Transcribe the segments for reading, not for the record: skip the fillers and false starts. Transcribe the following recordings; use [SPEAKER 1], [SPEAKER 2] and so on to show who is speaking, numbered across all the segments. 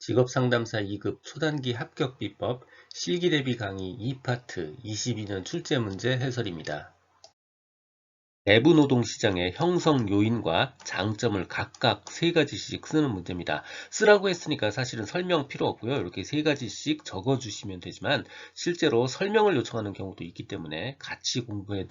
[SPEAKER 1] 직업상담사 2급 초단기 합격 비법 실기 대비 강의 2파트 22년 출제 문제 해설입니다. 내부 노동 시장의 형성 요인과 장점을 각각 세 가지씩 쓰는 문제입니다. 쓰라고 했으니까 사실은 설명 필요 없고요. 이렇게 세 가지씩 적어 주시면 되지만 실제로 설명을 요청하는 경우도 있기 때문에 같이 공부해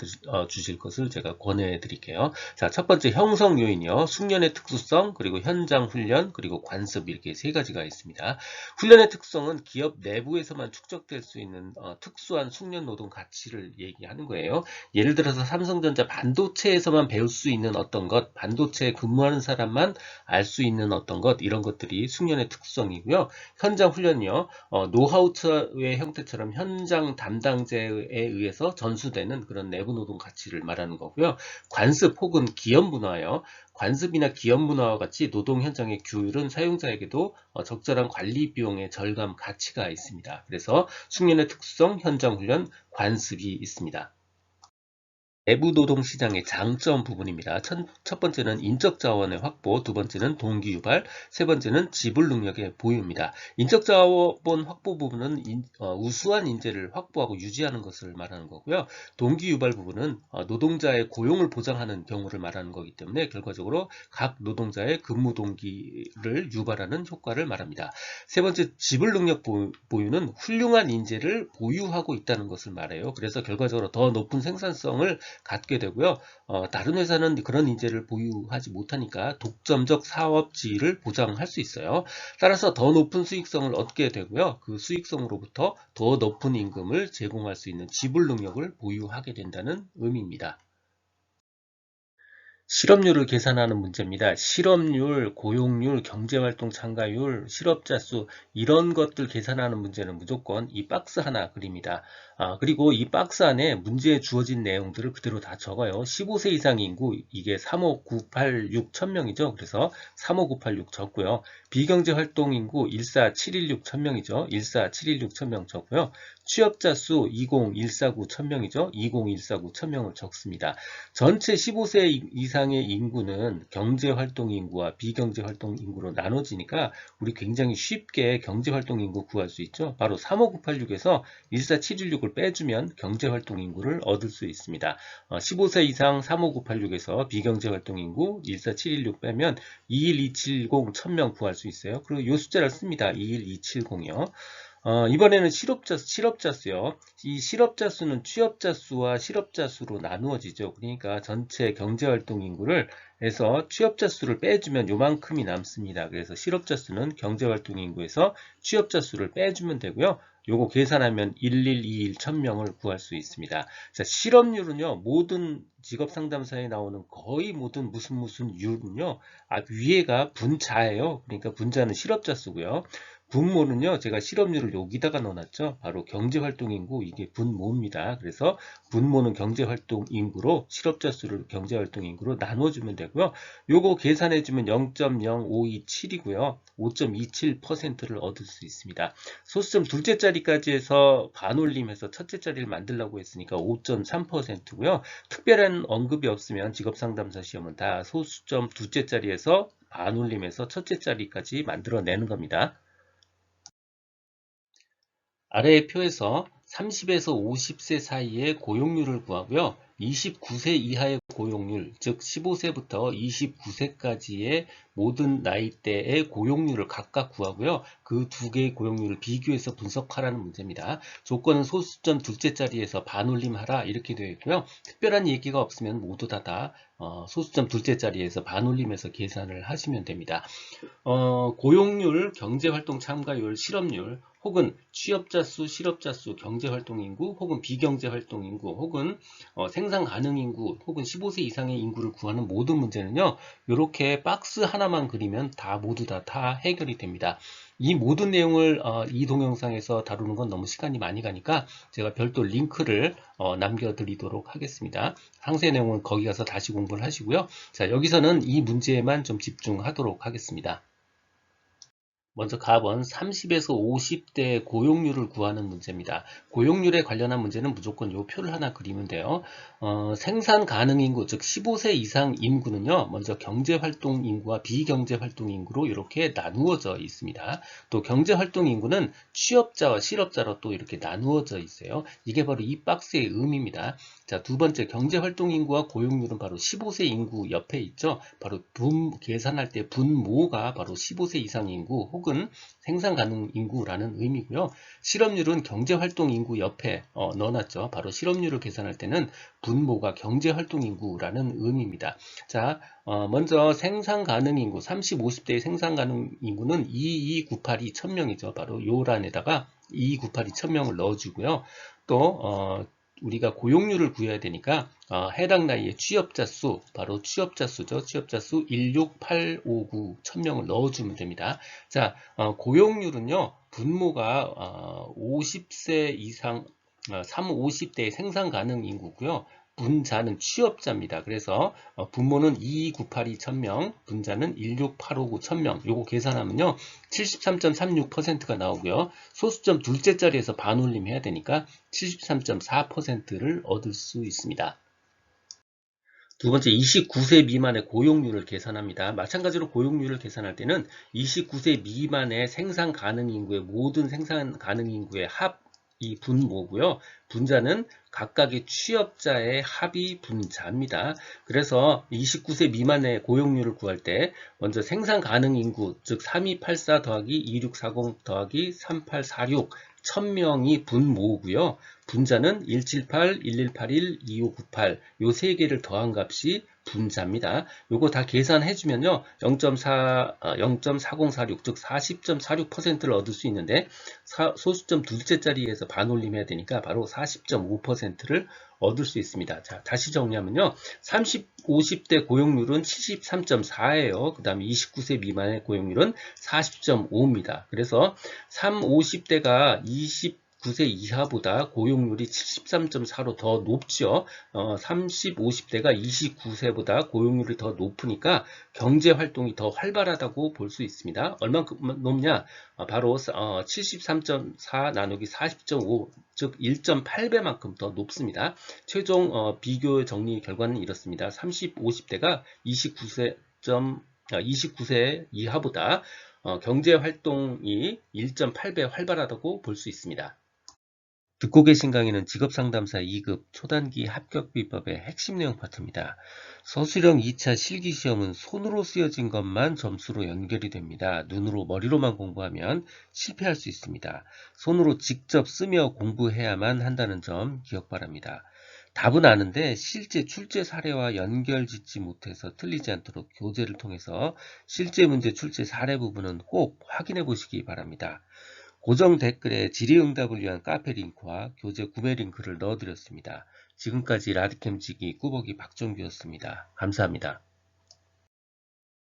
[SPEAKER 1] 주실 것을 제가 권해 드릴게요. 자, 첫 번째 형성 요인이요. 숙련의 특수성, 그리고 현장 훈련, 그리고 관습 이렇게 세 가지가 있습니다. 훈련의 특성은 기업 내부에서만 축적될 수 있는 특수한 숙련 노동 가치를 얘기하는 거예요. 예를 들어서 삼성전자 반도체에서만 배울 수 있는 어떤 것, 반도체에 근무하는 사람만 알 수 있는 어떤 것, 이런 것들이 숙련의 특성이고요. 현장 훈련이요. 노하우의 형태처럼 현장 담당자에 의해서 전수되는 그런 내부 노동 가치를 말하는 거고요. 관습 혹은 기업 문화요. 관습이나 기업 문화와 같이 노동 현장의 규율은 사용자에게도 적절한 관리 비용의 절감 가치가 있습니다. 그래서 숙련의 특성, 현장 훈련, 관습이 있습니다. 내부 노동 시장의 장점 부분입니다. 첫 번째는 인적 자원의 확보, 두 번째는 동기 유발, 세 번째는 지불 능력의 보유입니다. 인적 자원 확보 부분은 우수한 인재를 확보하고 유지하는 것을 말하는 거고요. 동기 유발 부분은 노동자의 고용을 보장하는 경우를 말하는 거기 때문에 결과적으로 각 노동자의 근무 동기를 유발하는 효과를 말합니다. 세 번째, 지불 능력 보유는 훌륭한 인재를 보유하고 있다는 것을 말해요. 그래서 결과적으로 더 높은 생산성을 갖게 되고요. 다른 회사는 그런 인재를 보유하지 못하니까 독점적 사업 지위를 보장할 수 있어요. 따라서 더 높은 수익성을 얻게 되고요. 그 수익성으로부터 더 높은 임금을 제공할 수 있는 지불 능력을 보유하게 된다는 의미입니다. 실업률을 계산하는 문제입니다. 실업률, 고용률, 경제활동 참가율, 실업자 수 이런 것들 계산하는 문제는 무조건 이 박스 하나 그립니다. 그리고 이 박스 안에 문제에 주어진 내용들을 그대로 다 적어요. 15세 이상 인구 이게 35986 1000명이죠. 그래서 35986 적고요. 비경제활동 인구 14716 1000명이죠. 14716 1000명 적고요. 취업자 수 20149 1000명이죠. 20149 1000명을 적습니다. 전체 15세 이상의 인구는 경제활동 인구와 비경제활동 인구로 나눠지니까 우리 굉장히 쉽게 경제활동 인구 구할 수 있죠. 바로 35986에서 14716을 빼주면 경제활동 인구를 얻을 수 있습니다. 15세 이상 35986에서 비경제활동 인구 14716 빼면 21270 1000명 구할 수 있어요. 그리고 이 숫자를 씁니다. 21270이요. 이번에는 실업자 수요. 이 실업자 수는 취업자 수와 실업자 수로 나누어지죠. 그러니까 전체 경제활동 인구를 해서 취업자 수를 빼주면 요만큼이 남습니다. 그래서 실업자 수는 경제활동 인구에서 취업자 수를 빼주면 되고요. 요거 계산하면 1121 1000명을 구할 수 있습니다. 자, 실업률은요, 모든 직업상담사에 나오는 거의 모든 무슨 율은요, 위에가 분자예요. 그러니까 분자는 실업자 수고요. 분모는요, 제가 실업률을 여기다가 넣어놨죠. 바로 경제활동인구, 이게 분모입니다. 그래서 분모는 경제활동인구로 실업자 수를 경제활동인구로 나눠주면 되고요. 요거 계산해주면 0.0527이고요. 5.27%를 얻을 수 있습니다. 소수점 둘째 자리까지 해서 반올림해서 첫째 자리를 만들려고 했으니까 5.3%고요. 특별한 언급이 없으면 직업상담사 시험은 다 소수점 둘째 자리에서 반올림해서 첫째 자리까지 만들어내는 겁니다. 아래의 표에서 30에서 50세 사이의 고용률을 구하고요. 29세 이하의 고용률, 즉 15세부터 29세까지의 모든 나이대의 고용률을 각각 구하고요. 그 두 개의 고용률을 비교해서 분석하라는 문제입니다. 조건은 소수점 둘째 자리에서 반올림하라 이렇게 되어 있고요. 특별한 얘기가 없으면 모두 다 소수점 둘째 자리에서 반올림해서 계산을 하시면 됩니다. 고용률, 경제활동 참가율, 실업률, 혹은 취업자 수, 실업자 수, 경제활동 인구, 혹은 비경제활동 인구, 혹은 생산 가능 인구, 혹은 15세 이상의 인구를 구하는 모든 문제는요, 이렇게 박스 하나만 그리면 다 모두 다 해결이 됩니다. 이 모든 내용을 이 동영상에서 다루는 건 너무 시간이 많이 가니까 제가 별도 링크를 남겨드리도록 하겠습니다. 상세 내용은 거기 가서 다시 공부를 하시고요. 자, 여기서는 이 문제에만 좀 집중하도록 하겠습니다. 먼저 갑은 30에서 50대 고용률을 구하는 문제입니다. 고용률에 관련한 문제는 무조건 이 표를 하나 그리면 돼요. 생산 가능 인구, 즉 15세 이상 인구는요, 먼저 경제활동 인구와 비경제활동 인구로 이렇게 나누어져 있습니다. 또 경제활동 인구는 취업자와 실업자로 또 이렇게 나누어져 있어요. 이게 바로 이 박스의 의미입니다. 자, 두 번째, 경제활동 인구와 고용률은 바로 15세 인구 옆에 있죠. 바로 계산할 때 분모가 바로 15세 이상 인구 혹은 생산 가능 인구라는 의미고요. 실업률은 경제활동 인구 옆에 넣어놨죠. 바로 실업률을 계산할 때는 분모가 경제활동 인구라는 의미입니다. 자, 먼저 생산 가능 인구, 30, 50대의 생산 가능 인구는 22982 1000명이죠. 바로 요란에다가 22982 1000명을 넣어주고요. 또 우리가 고용률을 구해야 되니까 해당 나이의 취업자 수, 바로 취업자 수죠. 취업자 수 16859 1000명을 넣어주면 됩니다. 자, 고용률은요, 분모가 50세 이상, 50대의 생산 가능 인구고요. 분자는 취업자입니다. 그래서 분모는 22982 1000명, 분자는 16859 1000명. 요거 계산하면요, 73.36%가 나오고요. 소수점 둘째 자리에서 반올림 해야 되니까 73.4%를 얻을 수 있습니다. 두 번째, 29세 미만의 고용률을 계산합니다. 마찬가지로 고용률을 계산할 때는 29세 미만의 생산 가능 인구의 모든 생산 가능 인구의 합이 분모고요. 분자는 각각의 취업자의 합이 분자입니다. 그래서 29세 미만의 고용률을 구할 때 먼저 생산 가능 인구, 즉 3284 더하기 2640 더하기 3846 1000명이 분모고요. 분자는 178, 1181, 2598 요 세 개를 더한 값이 분자입니다. 요거 다 계산해주면요, 0.4046, 즉 40.46%를 얻을 수 있는데 소수점 둘째 자리에서 반올림해야 되니까 바로 40.5%를 얻을 수 있습니다. 자, 다시 정리하면요, 30, 50대 고용률은 73.4예요. 그 다음에 29세 미만의 고용률은 40.5입니다. 그래서 50대가 29세 이하보다 고용률이 73.4로 더 높죠. 30, 50대가 29세보다 고용률이 더 높으니까 경제활동이 더 활발하다고 볼 수 있습니다. 얼만큼 높냐? 바로 73.4 나누기 40.5, 즉 1.8배만큼 더 높습니다. 최종 비교 정리 결과는 이렇습니다. 30, 50대가 29세 이하보다 경제활동이 1.8배 활발하다고 볼 수 있습니다. 듣고 계신 강의는 직업상담사 2급 초단기 합격비법의 핵심 내용 파트입니다. 서술형 2차 실기시험은 손으로 쓰여진 것만 점수로 연결이 됩니다. 눈으로 머리로만 공부하면 실패할 수 있습니다. 손으로 직접 쓰며 공부해야만 한다는 점 기억 바랍니다. 답은 아는데 실제 출제 사례와 연결짓지 못해서 틀리지 않도록 교재를 통해서 실제 문제 출제 사례 부분은 꼭 확인해 보시기 바랍니다. 고정 댓글에 질의응답을 위한 카페 링크와 교재 구매 링크를 넣어드렸습니다. 지금까지 라디캠지기 꾸벅이 박종규였습니다. 감사합니다.